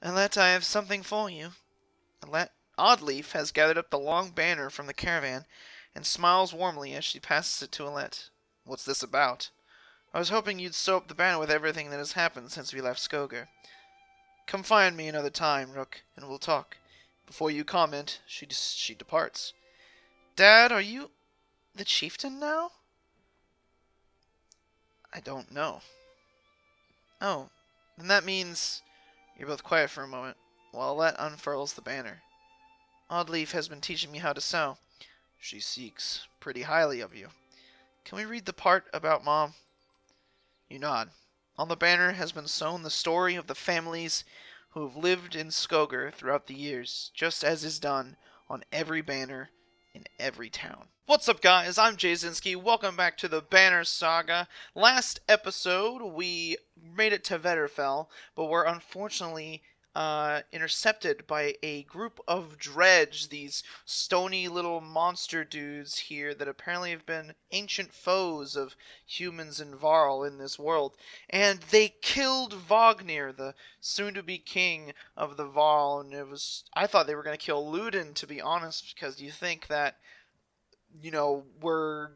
Alette, I have something for you. Alette Oddleaf has gathered up the long banner from the caravan and smiles warmly as she passes it to Alette. What's this about? I was hoping you'd sew up the banner with everything that has happened since we left Skogr. Come find me another time, Rook, and we'll talk. Before you comment, she departs. Dad, are you the chieftain now? I don't know. Oh, then that means... You're both quiet for a moment, while Alette unfurls the banner. Oddleaf has been teaching me how to sew. She speaks pretty highly of you. Can we read the part about Mom? You nod. On the banner has been sewn the story of the families who have lived in Skogr throughout the years, just as is done on every banner in every town. What's up, guys? I'm Jasinski. Welcome back to the Banner Saga. Last episode, we made it to Vetterfell, but were unfortunately intercepted by a group of Dredge, these stony little monster dudes here that apparently have been ancient foes of humans and Varl in this world. And they killed Wagner, the soon-to-be king of the Varl, and I thought they were going to kill Luden, to be honest, because you think that we're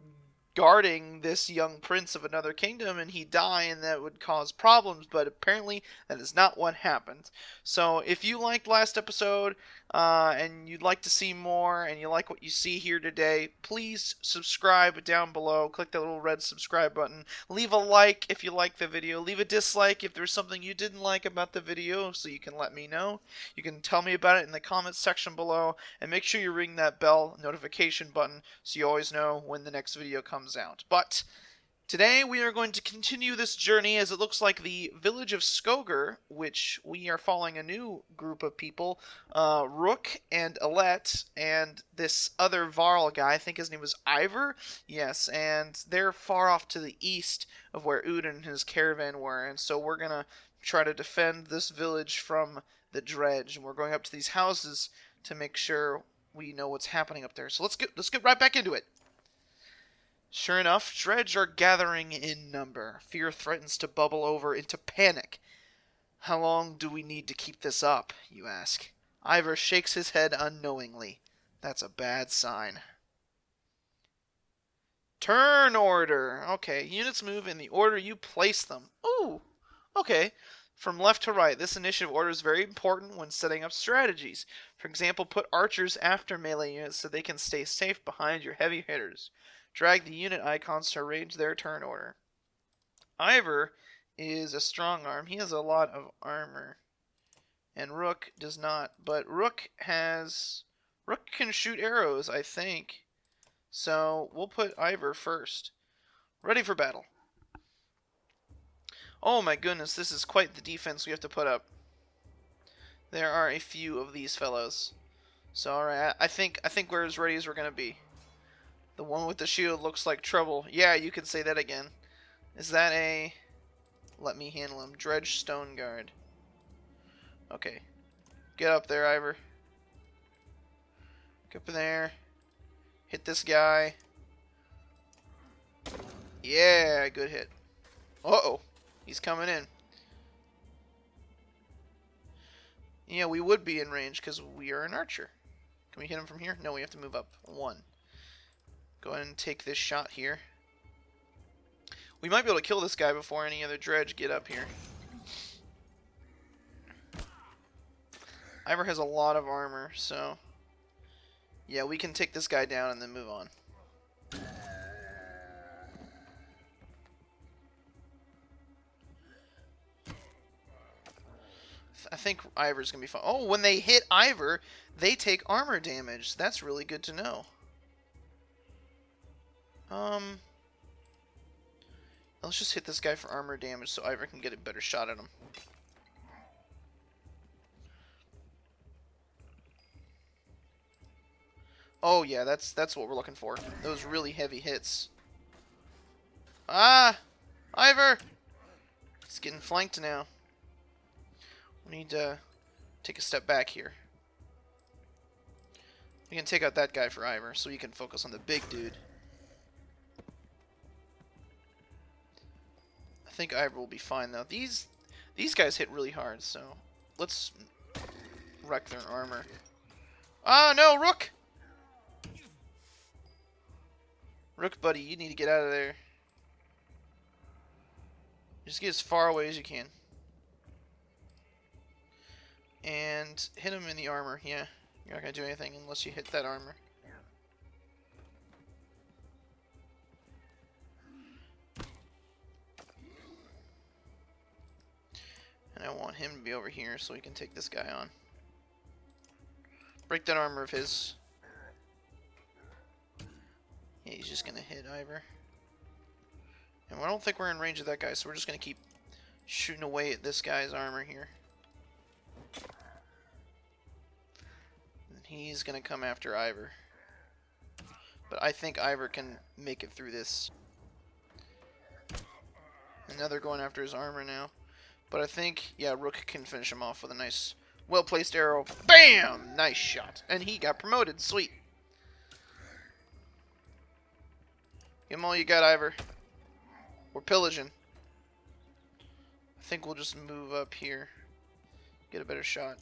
guarding this young prince of another kingdom and he'd die and that would cause problems, but apparently that is not what happened. So if you liked last episode and you'd like to see more and you like what you see here today, please subscribe down below. Click that little red subscribe button. Leave a like if you like the video. Leave a dislike if there's something you didn't like about the video so you can let me know. You can tell me about it in the comments section below, and make sure you ring that bell notification button so you always know when the next video comes out. But today we are going to continue this journey as it looks like the village of Skogr, which we are following a new group of people, Rook and Alette and this other Varl guy. I think his name was Ivor. Yes, and they're far off to the east of where Udin and his caravan were, and so we're gonna try to defend this village from the Dredge, and we're going up to these houses to make sure we know what's happening up there. So let's get right back into it. Sure enough, Dredge are gathering in number. Fear threatens to bubble over into panic. How long do we need to keep this up, you ask? Ivor shakes his head unknowingly. That's a bad sign. Turn order. Okay, units move in the order you place them. Ooh, okay. From left to right, this initiative order is very important when setting up strategies. For example, put archers after melee units so they can stay safe behind your heavy hitters. Drag the unit icons to arrange their turn order. Ivor is a strong arm. He has a lot of armor. And Rook does not. But Rook can shoot arrows, I think. So we'll put Ivor first. Ready for battle. Oh my goodness, this is quite the defense we have to put up. There are a few of these fellows. So alright, I think we're as ready as we're gonna be. The one with the shield looks like trouble. Yeah, you could say that again. Is that a... Let me handle him. Dredge Stone Guard. Okay. Get up there, Ivor. Get up there. Hit this guy. Yeah, good hit. Uh-oh. He's coming in. Yeah, we would be in range because we are an archer. Can we hit him from here? No, we have to move up. 1. Go ahead and take this shot here. We might be able to kill this guy before any other Dredge get up here. Ivor has a lot of armor, so... Yeah, we can take this guy down and then move on. I think Ivor's going to be fine. Oh, when they hit Ivor, they take armor damage. That's really good to know. Let's just hit this guy for armor damage so Ivor can get a better shot at him. Oh yeah, that's what we're looking for. Those really heavy hits. Ah! Ivor! He's getting flanked now. We need to take a step back here. We can take out that guy for Ivor so he can focus on the big dude. I think Ivor will be fine though. These guys hit really hard, so let's wreck their armor. Ah, no, Rook! Rook, buddy, you need to get out of there. Just get as far away as you can. And hit him in the armor, yeah. You're not going to do anything unless you hit that armor. And I want him to be over here so we can take this guy on. Break that armor of his. Yeah, he's just going to hit Ivor. And I don't think we're in range of that guy, so we're just going to keep shooting away at this guy's armor here. And he's going to come after Ivor. But I think Ivor can make it through this. And now they're going after his armor now. But I think, yeah, Rook can finish him off with a nice, well-placed arrow. Bam! Nice shot. And he got promoted. Sweet. Give him all you got, Ivor. We're pillaging. I think we'll just move up here. Get a better shot.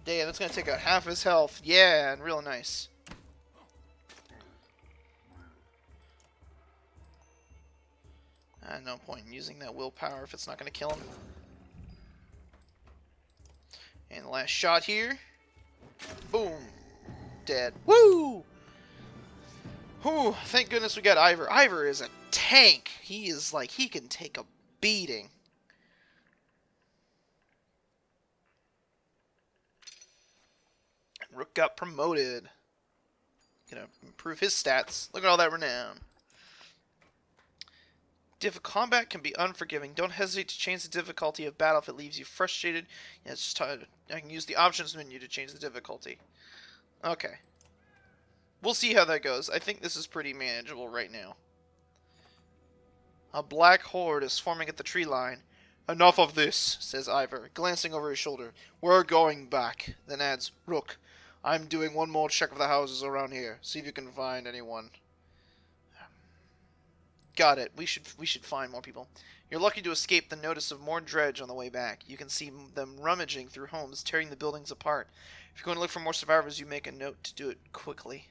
Damn, that's going to take out half his health. Yeah, and real nice. No point in using that willpower if it's not going to kill him. And the last shot here. Boom. Dead. Woo! Whew, thank goodness we got Ivor. Ivor is a tank. He is like, he can take a beating. Rook got promoted. Gonna improve his stats. Look at all that renown. Combat can be unforgiving. Don't hesitate to change the difficulty of battle if it leaves you frustrated. Yeah, it's just I can use the options menu to change the difficulty. Okay. We'll see how that goes. I think this is pretty manageable right now. A black horde is forming at the tree line. Enough of this, says Ivor, glancing over his shoulder. We're going back. Then adds, Rook, I'm doing one more check of the houses around here. See if you can find anyone. Got it. We should find more people. You're lucky to escape the notice of more dredge on the way back. You can see them rummaging through homes, tearing the buildings apart. If you're going to look for more survivors, you make a note to do it quickly.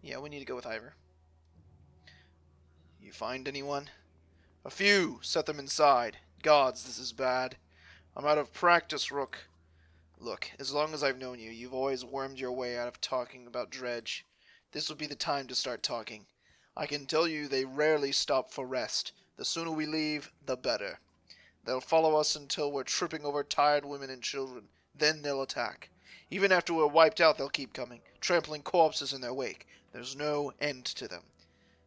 Yeah, we need to go with Ivor. You find anyone? A few. Set them inside. Gods, this is bad. I'm out of practice, Rook. Look, as long as I've known you, you've always wormed your way out of talking about Dredge. This would be the time to start talking. I can tell you they rarely stop for rest. The sooner we leave, the better. They'll follow us until we're tripping over tired women and children. Then they'll attack. Even after we're wiped out, they'll keep coming, trampling corpses in their wake. There's no end to them.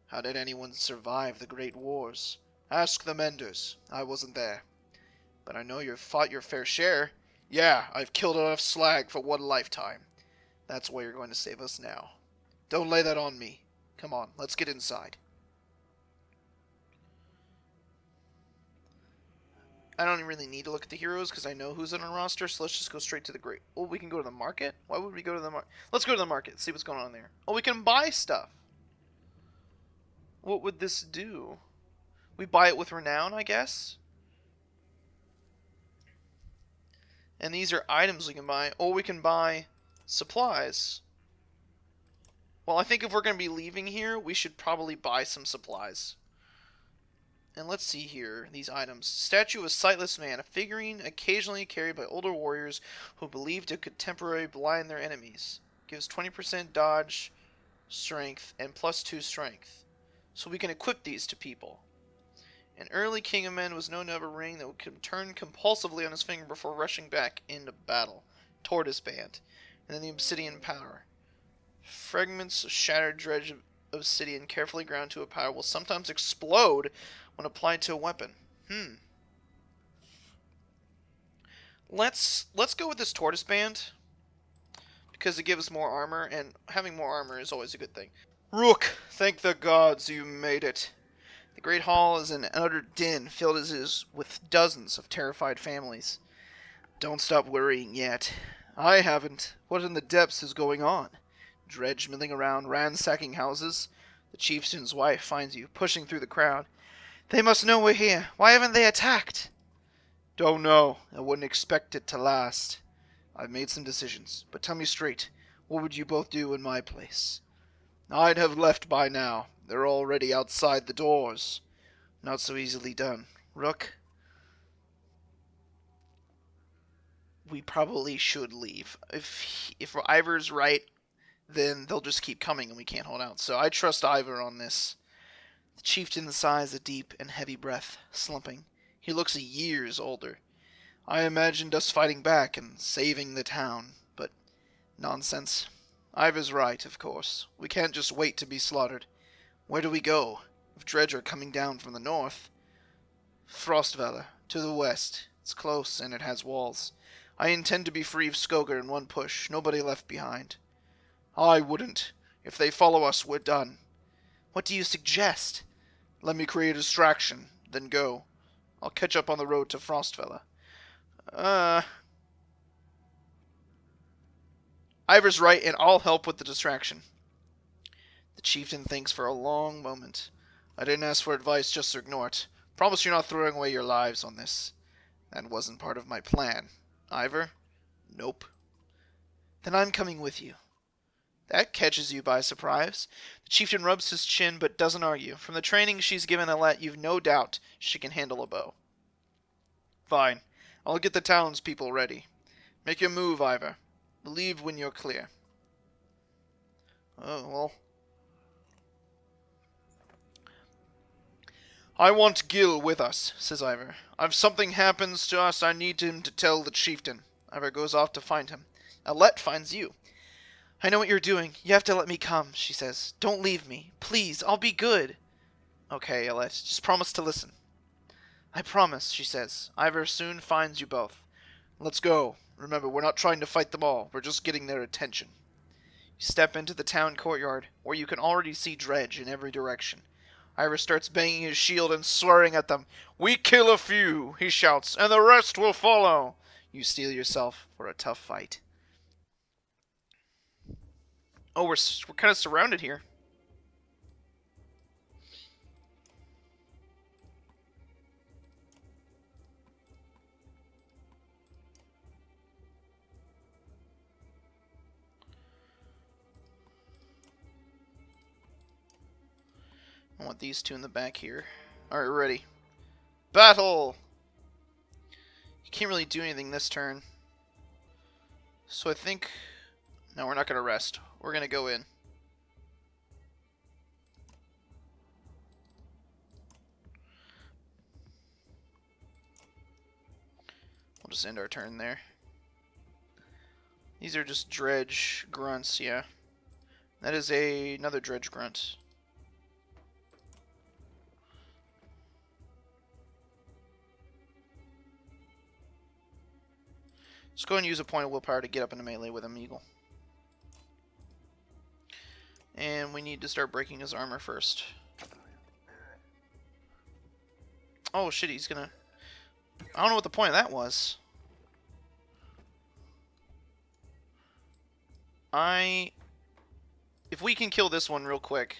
How did anyone survive the Great Wars? Ask the Menders. I wasn't there. But I know you've fought your fair share. Yeah, I've killed enough slag for one lifetime. That's why you're going to save us now. Don't lay that on me. Come on, let's get inside. I don't really need to look at the heroes because I know who's on our roster, so let's just go straight to the great... Oh, we can go to the market? Why would we go to the market? Let's go to the market, see what's going on there. Oh, we can buy stuff. What would this do? We buy it with renown, I guess? And these are items we can buy. Oh, we can buy supplies. Well, I think if we're going to be leaving here, we should probably buy some supplies. And let's see here, these items. Statue of a sightless man, a figurine occasionally carried by older warriors who believed it could temporarily blind their enemies. Gives 20% dodge, strength, and +2 strength. So we can equip these to people. An early king of men was known to have a ring that would turn compulsively on his finger before rushing back into battle. Tortoise band. And then the obsidian power. Fragments of shattered dredge obsidian carefully ground to a powder will sometimes explode when applied to a weapon. Let's go with this tortoise band because it gives us more armor, and having more armor is always a good thing. Rook, thank the gods you made it. The great hall is an utter din, filled as is with dozens of terrified families. Don't stop worrying yet. I haven't. What in the depths is going on? Dredge milling around, ransacking houses. The chieftain's wife finds you, pushing through the crowd. They must know we're here. Why haven't they attacked? Don't know. I wouldn't expect it to last. I've made some decisions, but tell me straight, what would you both do in my place? I'd have left by now. They're already outside the doors. Not so easily done. Rook, we probably should leave. If Ivor's right, then they'll just keep coming and we can't hold out. So I trust Ivor on this. The chieftain sighs a deep and heavy breath, slumping. He looks years older. I imagined us fighting back and saving the town, but nonsense. Ivor's right, of course. We can't just wait to be slaughtered. Where do we go? If Dredge are coming down from the north. Frostvalor, to the west. It's close and it has walls. I intend to be free of Skogr in one push, nobody left behind. I wouldn't. If they follow us, we're done. What do you suggest? Let me create a distraction, then go. I'll catch up on the road to Frostvalor. Ivor's right, and I'll help with the distraction. The chieftain thinks for a long moment. I didn't ask for advice just to ignore it. Promise you're not throwing away your lives on this. That wasn't part of my plan. Ivor? Nope. Then I'm coming with you. That catches you by surprise. The chieftain rubs his chin but doesn't argue. From the training she's given Alette, you've no doubt she can handle a bow. Fine. I'll get the townspeople ready. Make your move, Ivor. Leave when you're clear. Oh, well. I want Gil with us, says Ivor. If something happens to us, I need him to tell the chieftain. Ivor goes off to find him. Alette finds you. I know what you're doing. You have to let me come, she says. Don't leave me. Please, I'll be good. Okay, Alette, just promise to listen. I promise, she says. Ivor soon finds you both. Let's go. Remember, we're not trying to fight them all. We're just getting their attention. You step into the town courtyard, where you can already see Dredge in every direction. Ivor starts banging his shield and swearing at them. We kill a few, he shouts, and the rest will follow. You steel yourself for a tough fight. Oh, we're kind of surrounded here. I want these two in the back here. Alright, we're ready. Battle! You can't really do anything this turn. So I think... No, we're not going to rest. We're going to go in. We'll just end our turn there. These are just Dredge grunts, yeah. That is another Dredge grunt. Let's go and use a point of willpower to get up into melee with him, Eagle. And we need to start breaking his armor first. Oh shit, he's gonna... I don't know what the point of that was. If we can kill this one real quick,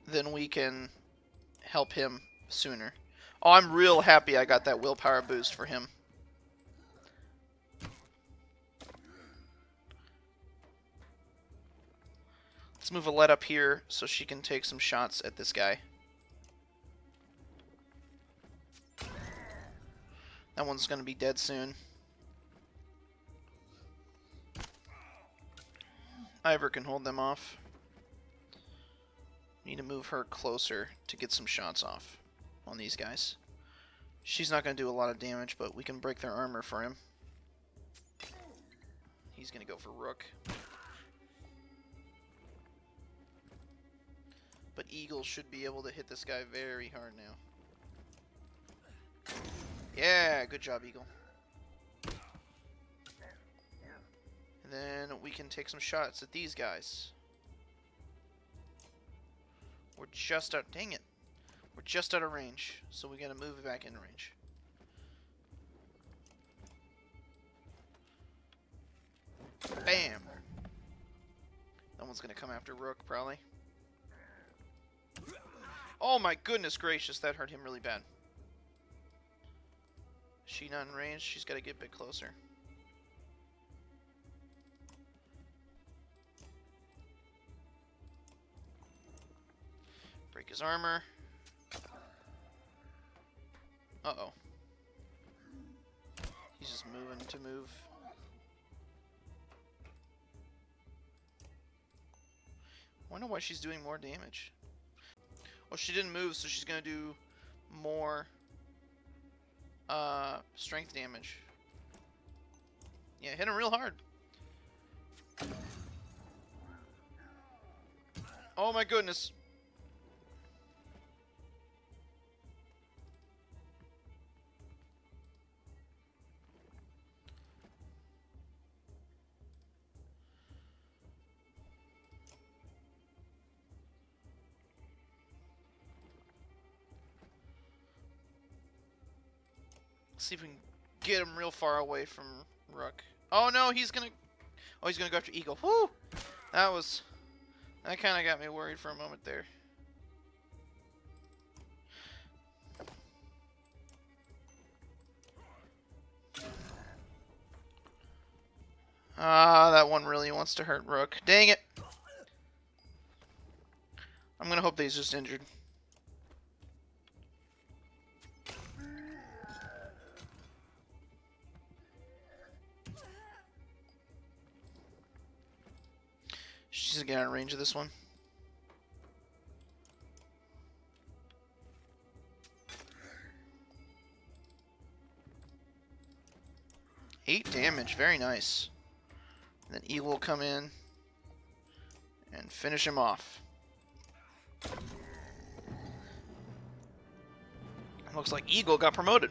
then we can help him sooner. Oh, I'm real happy I got that willpower boost for him. Let's move Alette up here so she can take some shots at this guy. That one's going to be dead soon. Ivor can hold them off. Need to move her closer to get some shots off on these guys. She's not going to do a lot of damage, but we can break their armor for him. He's going to go for Rook. But Eagle should be able to hit this guy very hard now. Yeah, good job, Eagle. And then we can take some shots at these guys. We're just out... Dang it. We're just out of range, so we gotta move it back into range. Bam! That one's gonna come after Rook, probably. Oh my goodness gracious, that hurt him really bad. She not in range. She's got to get a bit closer. Break his armor. Uh-oh. He's just moving to move. I wonder why she's doing more damage. Well, she didn't move, so she's going to do more strength damage. Yeah, hit him real hard. Oh my goodness. Let's see if we can get him real far away from Rook. Oh no, he's gonna go after Eagle. Woo! That kind of got me worried for a moment there. Ah, that one really wants to hurt Rook. Dang it! I'm gonna hope that he's just injured. She's gonna get out of range of this one. Eight damage, very nice. And then Eagle will come in and finish him off. Looks like Eagle got promoted.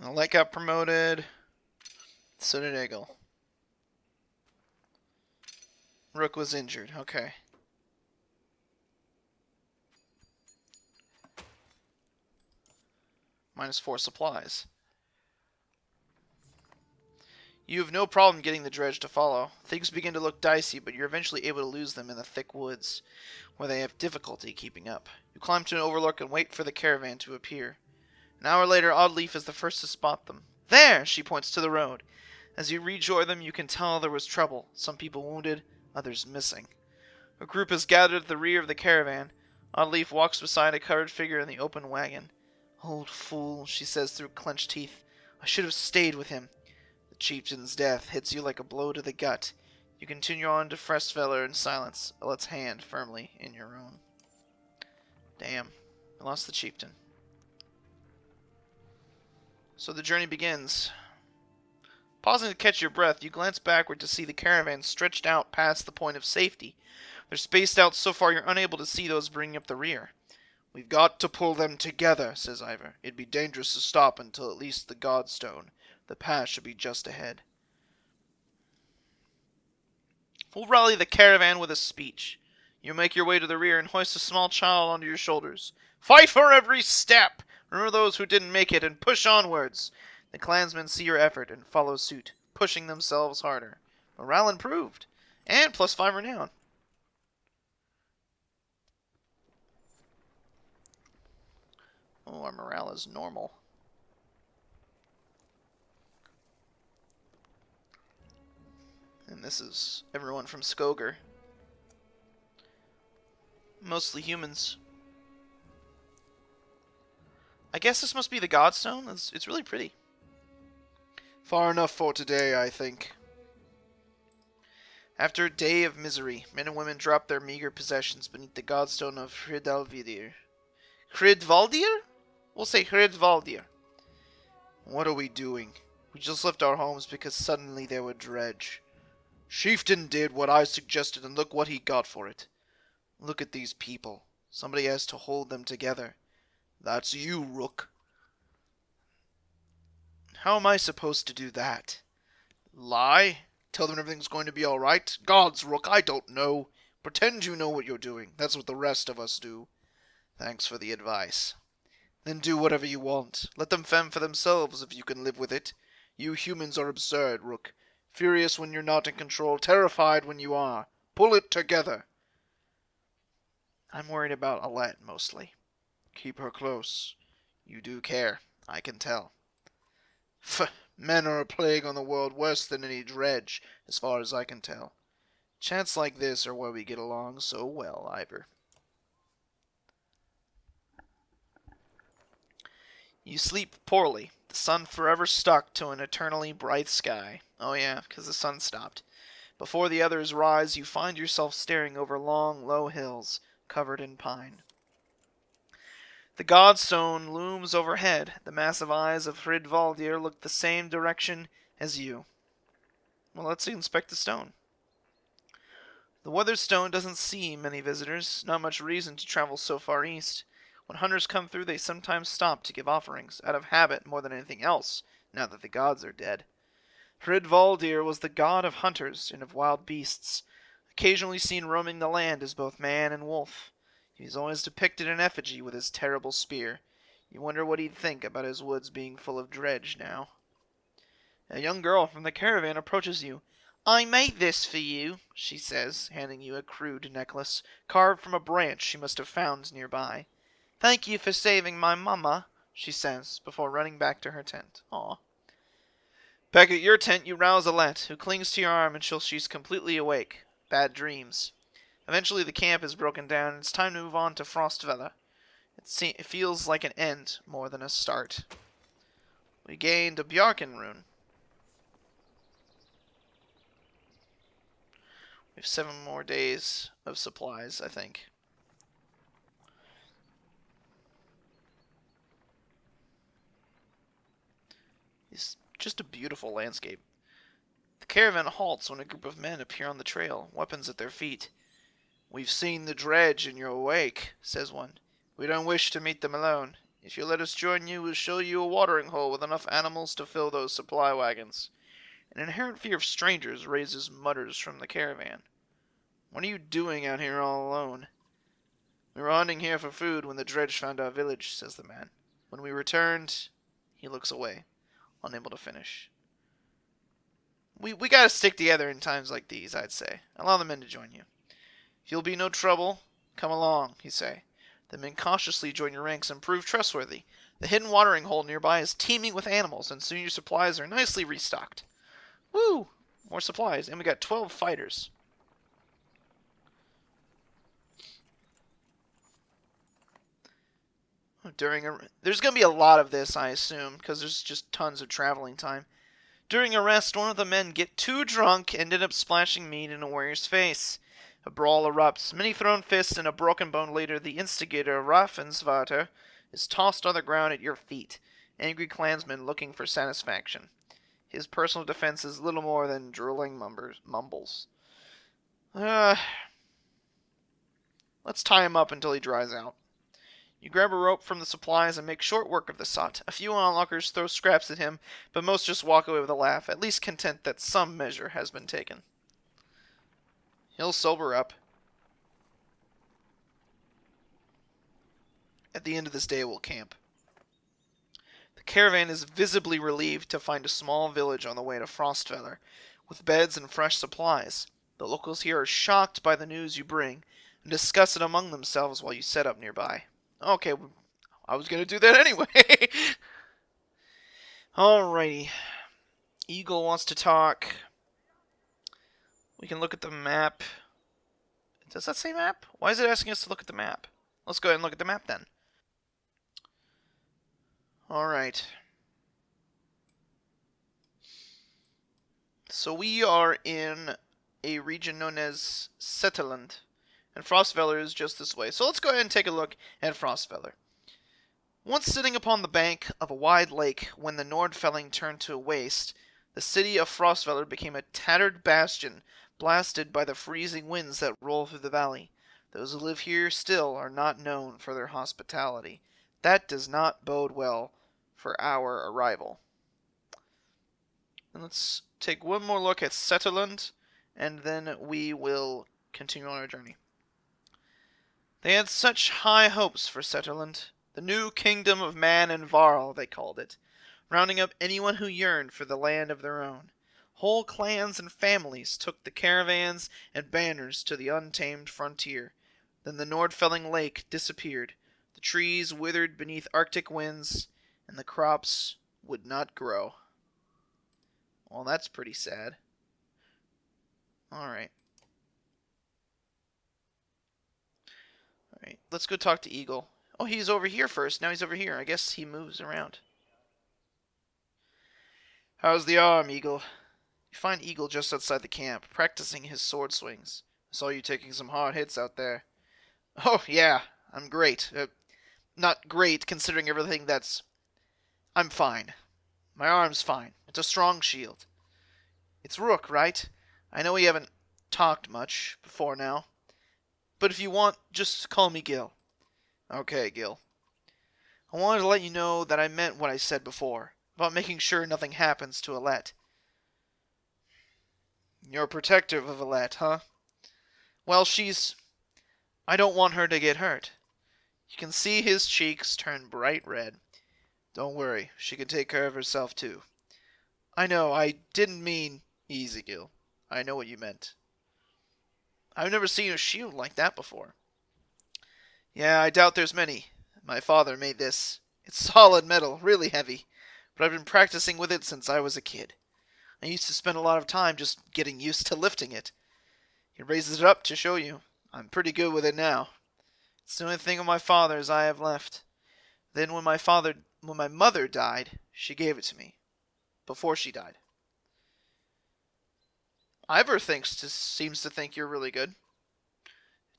Light got promoted. So did Eagle. Rook was injured. Okay. -4 supplies. You have no problem getting the Dredge to follow. Things begin to look dicey, but you're eventually able to lose them in the thick woods, where they have difficulty keeping up. You climb to an overlook and wait for the caravan to appear. An hour later, Oddleaf is the first to spot them. There! She points to the road. As you rejoin them, you can tell there was trouble. Some people wounded, others missing. A group is gathered at the rear of the caravan. Oddleaf walks beside a covered figure in the open wagon. Old fool, she says through clenched teeth. I should have stayed with him. The chieftain's death hits you like a blow to the gut. You continue on to Frestfeller in silence, Elet's hand firmly in your own. Damn, I lost the chieftain. So the journey begins. Pausing to catch your breath, you glance backward to see the caravan stretched out past the point of safety. They're spaced out so far you're unable to see those bringing up the rear. We've got to pull them together, says Ivor. It'd be dangerous to stop until at least the Godstone. The path should be just ahead. We'll rally the caravan with a speech. You make your way to the rear and hoist a small child onto your shoulders. Fight for every step! Remember those who didn't make it and push onwards! The clansmen see your effort and follow suit, pushing themselves harder. Morale improved, and +5 renown. Oh, our morale is normal. And this is everyone from Skogr. Mostly humans. I guess this must be the Godstone. It's really pretty. Far enough for today, I think. After a day of misery, men and women drop their meager possessions beneath the Godstone of Hridalvidir. Hridvaldir? We'll say Hridvaldir. What are we doing? We just left our homes because suddenly there were Dredge. Chieftain did what I suggested and look what he got for it. Look at these people. Somebody has to hold them together. That's you, Rook. How am I supposed to do that? Lie? Tell them everything's going to be alright? Gods, Rook, I don't know. Pretend you know what you're doing. That's what the rest of us do. Thanks for the advice. Then do whatever you want. Let them fend for themselves if you can live with it. You humans are absurd, Rook. Furious when you're not in control, terrified when you are. Pull it together. I'm worried about Elet, mostly. Keep her close. You do care, I can tell. Pff, men are a plague on the world worse than any dredge, as far as I can tell. Chats like this are why we get along so well, Ivor. You sleep poorly, the sun forever stuck to an eternally bright sky. Oh yeah, because the sun stopped. Before the others rise, you find yourself staring over long, low hills, covered in pine. The Godstone looms overhead. The massive eyes of Hridvaldir look the same direction as you. Well, let's inspect the stone. The weathered stone doesn't see many visitors, not much reason to travel so far east. When hunters come through, they sometimes stop to give offerings, out of habit more than anything else, now that the gods are dead. Hridvaldir was the god of hunters and of wild beasts, occasionally seen roaming the land as both man and wolf. He was always depicted in effigy with his terrible spear. You wonder what he'd think about his woods being full of dredge now. A young girl from the caravan approaches you. "I made this for you," she says, handing you a crude necklace, carved from a branch she must have found nearby. "Thank you for saving my mama," she says, before running back to her tent. Aw. Back at your tent, you rouse Alette, who clings to your arm until she's completely awake. Bad dreams. Eventually the camp is broken down, and it's time to move on to Frostfeller. It feels like an end more than a start. We gained a Bjarken rune. We have 7 more days of supplies, I think. It's just a beautiful landscape. The caravan halts when a group of men appear on the trail, weapons at their feet. "We've seen the dredge in your wake," says one. "We don't wish to meet them alone. If you'll let us join you, we'll show you a watering hole with enough animals to fill those supply wagons." An inherent fear of strangers raises mutters from the caravan. "What are you doing out here all alone?" "We were hunting here for food when the dredge found our village," says the man. "When we returned..." He looks away, unable to finish. We gotta stick together in times like these, I'd say. Allow the men to join you. "If you'll be no trouble, come along," he say. The men cautiously join your ranks and prove trustworthy. The hidden watering hole nearby is teeming with animals, and soon your supplies are nicely restocked. Woo! More supplies, and we got 12 fighters. There's going to be a lot of this, I assume, because there's just tons of traveling time. During a rest, one of the men get too drunk and ended up splashing meat in a warrior's face. A brawl erupts. Many thrown fists and a broken bone later, the instigator, Raffensvater, is tossed on the ground at your feet. Angry clansmen looking for satisfaction. His personal defense is little more than drooling mumbles. Let's tie him up until he dries out. You grab a rope from the supplies and make short work of the sot. A few onlookers throw scraps at him, but most just walk away with a laugh, at least content that some measure has been taken. He'll sober up. At the end of this day, we'll camp. The caravan is visibly relieved to find a small village on the way to Frostfeller, with beds and fresh supplies. The locals here are shocked by the news you bring, and discuss it among themselves while you set up nearby. Okay, I was going to do that anyway. Alrighty. Eagle wants to talk. We can look at the map. Does that say map? Why is it asking us to look at the map? Let's go ahead and look at the map then. Alright. So we are in a region known as Setterland. And Frostfeller is just this way. So let's go ahead and take a look at Frostfeller. Once sitting upon the bank of a wide lake, when the Nordfelling turned to a waste, the city of Frostfeller became a tattered bastion, blasted by the freezing winds that roll through the valley. Those who live here still are not known for their hospitality. That does not bode well for our arrival. And let's take one more look at Setterland, and then we will continue on our journey. They had such high hopes for Setterland, the new kingdom of Man and Varl, they called it, rounding up anyone who yearned for the land of their own. Whole clans and families took the caravans and banners to the untamed frontier. Then the Nordfelling Lake disappeared. The trees withered beneath Arctic winds, and the crops would not grow. Well, that's pretty sad. Alright. Alright, let's go talk to Eagle. Oh, he's over here first. Now he's over here. I guess he moves around. How's the arm, Eagle? You find Eagle just outside the camp, practicing his sword swings. I saw you taking some hard hits out there. Oh, yeah, I'm great. Not great, considering everything that's... I'm fine. My arm's fine. It's a strong shield. It's Rook, right? I know we haven't talked much before now. But if you want, just call me Gil. Okay, Gil. I wanted to let you know that I meant what I said before, about making sure nothing happens to Alette. You're protective of Alette, huh? Well, I don't want her to get hurt. You can see his cheeks turn bright red. Don't worry, she can take care of herself too. I know, I didn't mean easy, Gil. I know what you meant. I've never seen a shield like that before. Yeah, I doubt there's many. My father made this. It's solid metal, really heavy, but I've been practicing with it since I was a kid. I used to spend a lot of time just getting used to lifting it. He raises it up to show you. I'm pretty good with it now. It's the only thing of my father's I have left. Then when my mother died, she gave it to me. Before she died. Ivor seems to think you're really good.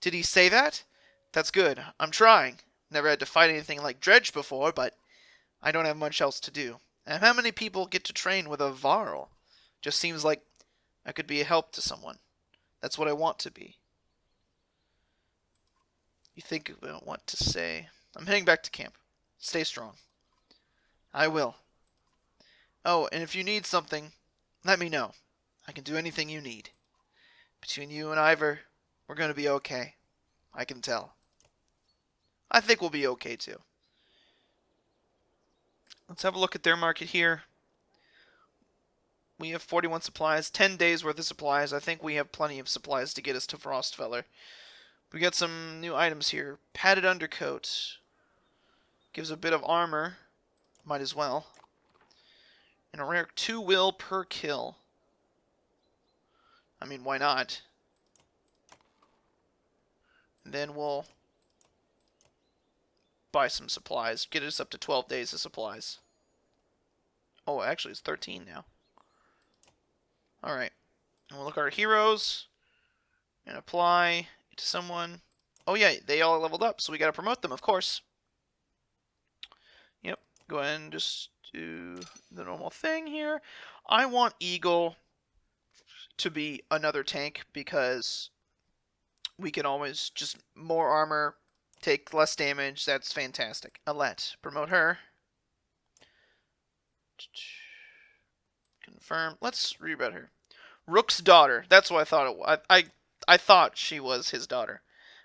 Did he say that? That's good. I'm trying. Never had to fight anything like Dredge before, but I don't have much else to do. And how many people get to train with a Varl? Just seems like I could be a help to someone. That's what I want to be. You think about what to say. I'm heading back to camp. Stay strong. I will. Oh, and if you need something, let me know. I can do anything you need. Between you and Ivor, we're going to be okay. I can tell. I think we'll be okay too. Let's have a look at their market here. We have 41 supplies, 10 days worth of supplies. I think we have plenty of supplies to get us to Frostfeller. We got some new items here. Padded undercoat. Gives a bit of armor. Might as well. And a rare 2 will per kill. I mean, why not? And then we'll buy some supplies. Get us up to 12 days of supplies. Oh, actually, it's 13 now. Alright. And we'll look at our heroes. And apply it to someone. Oh, yeah, they all leveled up, so we gotta promote them, of course. Yep. Go ahead and just do the normal thing here. I want Eagle to be another tank because we can always just more armor, take less damage. That's fantastic. Alette, promote her. Confirm. Let's read about her. Rook's daughter. That's what I thought it was. I thought she was his daughter.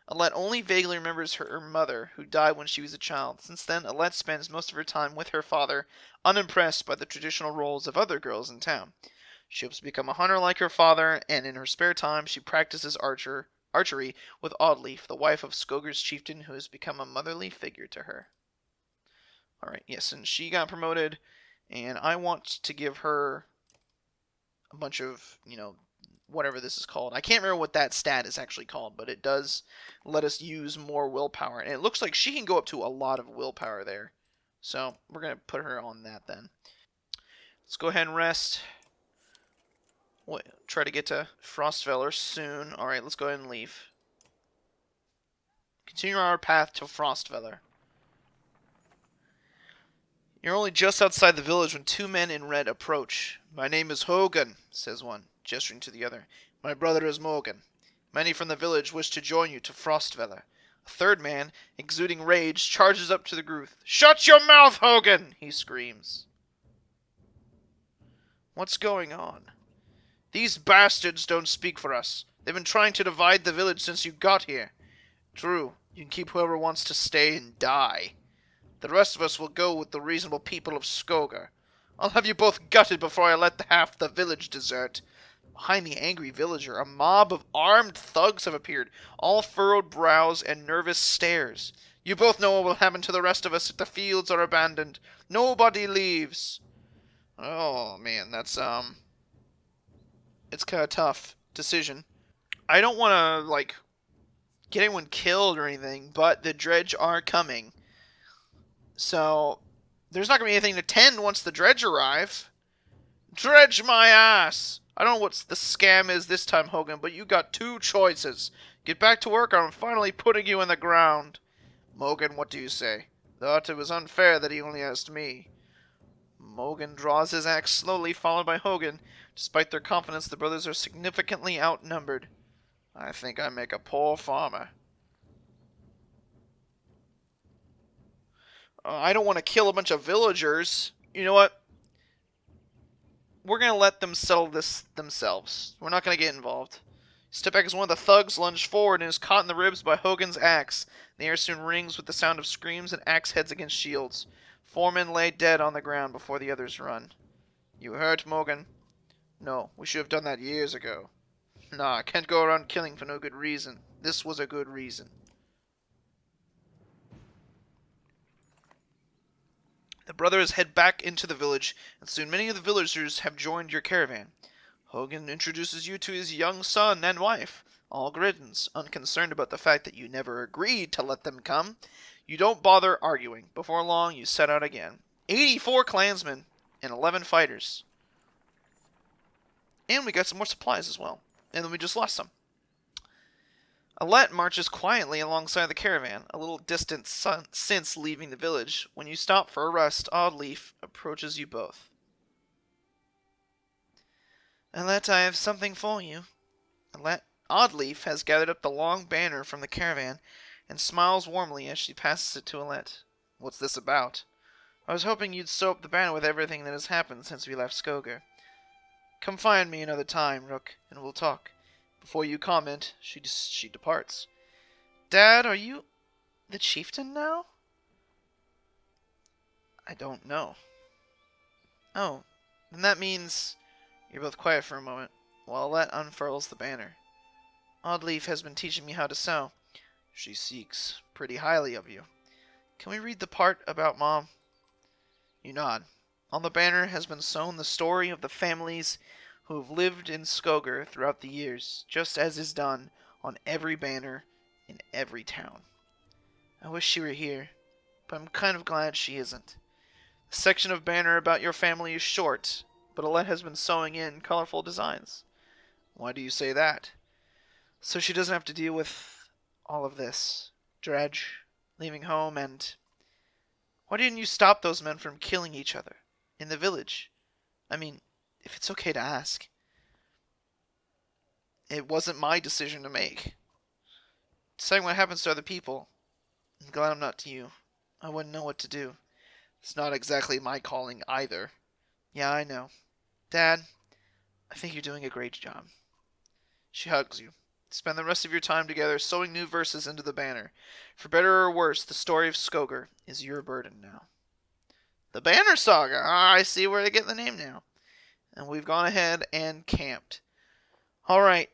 Alette only vaguely remembers her mother, who died when she was a child. Since then, Alette spends most of her time with her father, unimpressed by the traditional roles of other girls in town. She hopes to become a hunter like her father, and in her spare time, she practices archery with Oddleaf, the wife of Skogr's chieftain, who has become a motherly figure to her. Alright, yes, and she got promoted, and I want to give her a bunch of, whatever this is called. I can't remember what that stat is actually called, but it does let us use more willpower. And it looks like she can go up to a lot of willpower there. So we're going to put her on that then. Let's go ahead and rest. We'll try to get to Frostfeller soon. Alright, let's go ahead and leave. Continue our path to Frostfeller. You're only just outside the village when 2 men in red approach. My name is Hogan, says one, gesturing to the other. My brother is Morgan. Many from the village wish to join you to Frostfeller. A third man, exuding rage, charges up to the group. Shut your mouth, Hogan! He screams. What's going on? These bastards don't speak for us. They've been trying to divide the village since you got here. True, you can keep whoever wants to stay and die. The rest of us will go with the reasonable people of Skogr. I'll have you both gutted before I let half the village desert. Behind the angry villager, a mob of armed thugs have appeared, all furrowed brows and nervous stares. You both know what will happen to the rest of us if the fields are abandoned. Nobody leaves. Oh, man, that's, it's kind of tough decision. I don't want to, like, get anyone killed or anything, but the Dredge are coming. So, there's not going to be anything to tend once the Dredge arrive. Dredge my ass! I don't know what the scam is this time, Hogan, but you got two choices. Get back to work, or I'm finally putting you in the ground. Mogan, what do you say? Thought it was unfair that he only asked me. Mogan draws his axe slowly, followed by Hogan. Despite their confidence, the brothers are significantly outnumbered. I think I make a poor farmer. I don't want to kill a bunch of villagers. You know what? We're going to let them settle this themselves. We're not going to get involved. Step back as one of the thugs lunged forward and is caught in the ribs by Hogan's axe. The air soon rings with the sound of screams and axe heads against shields. 4 men lay dead on the ground before the others run. You hurt, Mogan? No, we should have done that years ago. Nah, I can't go around killing for no good reason. This was a good reason. The brothers head back into the village, and soon many of the villagers have joined your caravan. Hogan introduces you to his young son and wife, all grins, unconcerned about the fact that you never agreed to let them come. You don't bother arguing. Before long, you set out again. 84 clansmen and 11 fighters. And we got some more supplies as well. And then we just lost some. Alette marches quietly alongside the caravan, a little distance since leaving the village. When you stop for a rest, Oddleaf approaches you both. Alette, I have something for you. Oddleaf has gathered up the long banner from the caravan and smiles warmly as she passes it to Alette. What's this about? I was hoping you'd sew up the banner with everything that has happened since we left Skogr. Come find me another time, Rook, and we'll talk. Before you comment, she departs. Dad, are you the chieftain now? I don't know. Oh, then that means... You're both quiet for a moment, while Alette unfurls the banner. Oddleaf has been teaching me how to sew. She speaks pretty highly of you. Can we read the part about Mom? You nod. On the banner has been sewn the story of the families who have lived in Skogr throughout the years, just as is done on every banner in every town. I wish she were here, but I'm kind of glad she isn't. The section of banner about your family is short, but Alette has been sewing in colorful designs. Why do you say that? So she doesn't have to deal with all of this. Dredge, leaving home, and... Why didn't you stop those men from killing each other in the village? I mean, if it's okay to ask. It wasn't my decision to make. Deciding what happens to other people. I'm glad I'm not to you. I wouldn't know what to do. It's not exactly my calling either. Yeah, I know. Dad, I think you're doing a great job. She hugs you. Spend the rest of your time together sewing new verses into the banner. For better or worse, the story of Skogr is your burden now. The Banner Saga! Ah, I see where they get the name now. And we've gone ahead and camped. Alright.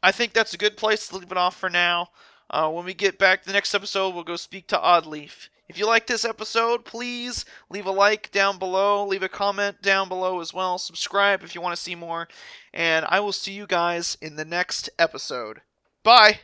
I think that's a good place to leave it off for now. When we get back to the next episode, we'll go speak to Oddleaf. If you like this episode, please leave a like down below. Leave a comment down below as well. Subscribe if you want to see more. And I will see you guys in the next episode. Bye!